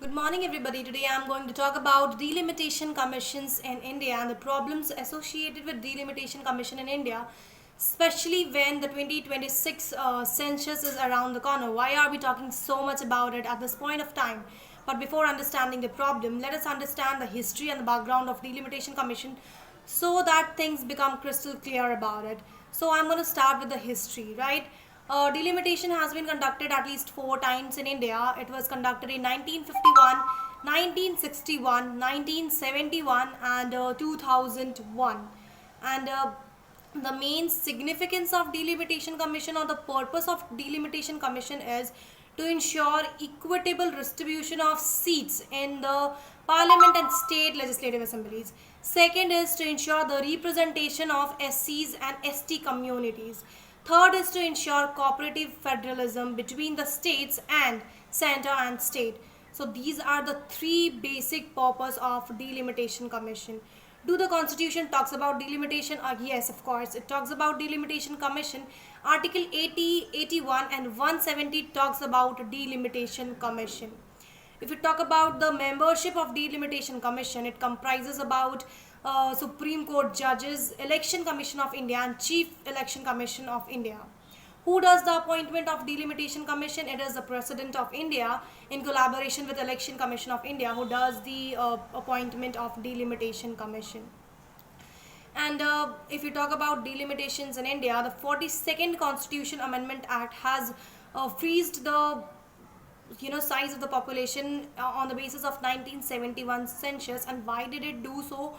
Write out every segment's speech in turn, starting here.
Good morning, everybody. Today I am going to talk about delimitation commissions in India and the problems associated with delimitation commission in India, especially when the 2026 census is around the corner. Why are we talking so much about it at this point of time? But before understanding the problem, let us understand the history and the background of delimitation commission so that things become crystal clear about it. So I'm going to start with the history, right? Delimitation has been conducted at least four times in India. It was conducted in 1951, 1961, 1971, and 2001. And the main significance of delimitation commission or the purpose of delimitation commission is to ensure equitable distribution of seats in the parliament and state legislative assemblies. Second is to ensure the representation of SCs and ST communities. Third is to ensure cooperative federalism between the states and center and state. So these are the three basic purpose of delimitation commission. Do the constitution talks about delimitation? Yes, of course. It talks about delimitation commission. Article 80, 81 and 170 talks about delimitation commission. If you talk about the membership of delimitation commission, it comprises about Supreme Court judges, Election Commission of India and Chief Election Commission of India. Who does the appointment of delimitation commission? It is the President of India in collaboration with Election Commission of India who does the appointment of delimitation commission. And if you talk about delimitations in India, the 42nd Constitution Amendment Act has freezed the size of the population on the basis of 1971 census. And why did it do so?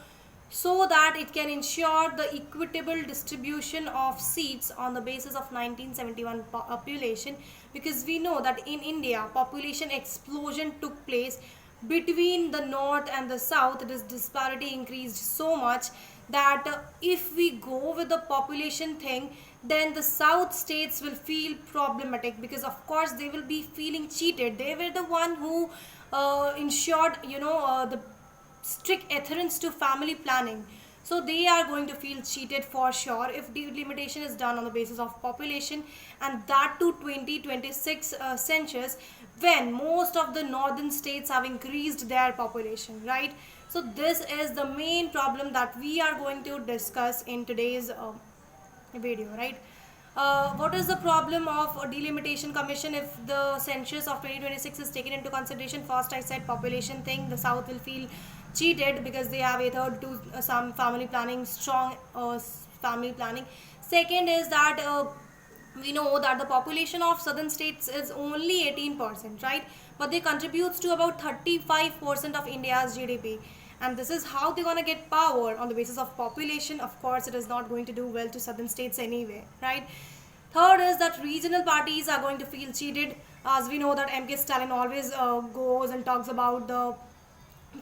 So that it can ensure the equitable distribution of seats on the basis of 1971 population, because we know that in India population explosion took place between the north and the south. This disparity increased so much that if we go with the population thing, then the south states will feel problematic, because of course they will be feeling cheated. They were the one who ensured the strict adherence to family planning, so they are going to feel cheated for sure if delimitation is done on the basis of population, and that to 2026 census, when most of the northern states have increased their population, right? So this is the main problem that we are going to discuss in today's video, right? What is the problem of a delimitation commission if the census of 2026 is taken into consideration? First, I said population thing. The south will feel cheated because they have adhered to some family planning, strong family planning. Second is that we know that the population of southern states is only 18%, right? But they contributes to about 35% of India's GDP. And this is how they're going to get power on the basis of population. Of course, it is not going to do well to southern states anyway, right? Third is that regional parties are going to feel cheated, as we know that MK Stalin always goes and talks about the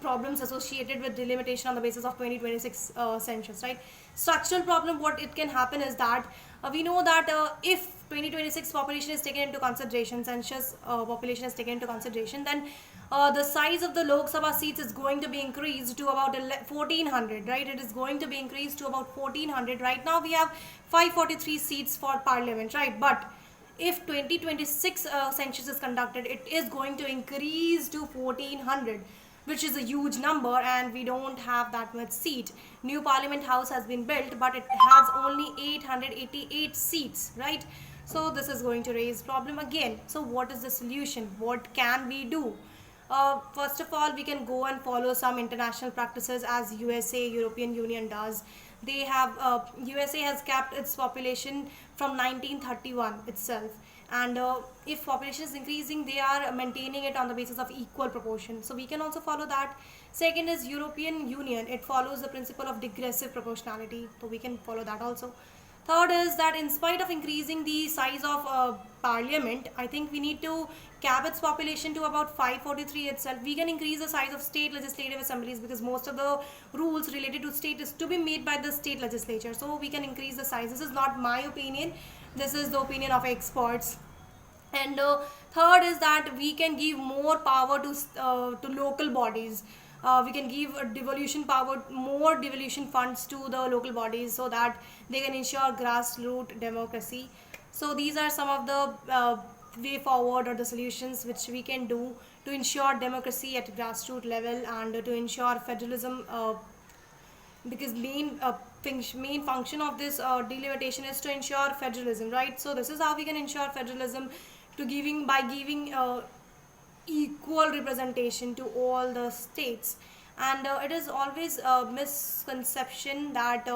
problems associated with delimitation on the basis of 2026 census, right? Structural problem, what it can happen is that we know that if 2026 population is taken into consideration, census population is taken into consideration, then the size of the Lok Sabha seats is going to be increased to about 1400, right? It is going to be increased to about 1400. Right now we have 543 seats for parliament, right? But if 2026 census is conducted, it is going to increase to 1400, which is a huge number, and we don't have that much seat. New Parliament House has been built, but it has only 888 seats, right? So this is going to raise problem again. So what is the solution? What can we do? First of all, we can go and follow some international practices as USA, European Union does. They have USA has capped its population from 1931 itself, and if population is increasing, they are maintaining it on the basis of equal proportion. So we can also follow that. Second is European Union. It follows the principle of digressive proportionality, so we can follow that also. Third is that in spite of increasing the size of parliament, I think we need to cap its population to about 543 itself. We can increase the size of state legislative assemblies, because most of the rules related to state is to be made by the state legislature. So we can increase the size. This is not my opinion. This is the opinion of experts. And third is that we can give more power to local bodies. We can give devolution power, more devolution funds to the local bodies, so that they can ensure grassroots democracy. So these are some of the way forward or the solutions which we can do to ensure democracy at grassroots level and to ensure federalism, because main function of this delimitation is to ensure federalism, right? So this is how we can ensure federalism, to giving by giving equal representation to all the states. And it is always a misconception that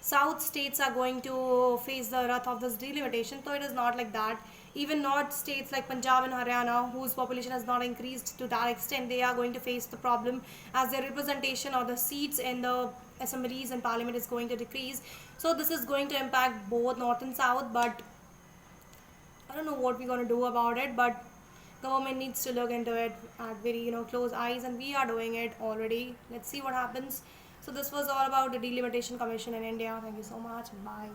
south states are going to face the wrath of this delimitation. So it is not like that. Even north states like Punjab and Haryana, whose population has not increased to that extent, they are going to face the problem, as their representation or the seats in the assemblies and parliament is going to decrease. So this is going to impact both north and south, but I don't know what we're going to do about it. But government needs to look into it at very close eyes, and we are doing it already. Let's see what happens. So this was all about the delimitation commission in India. Thank you so much. Bye.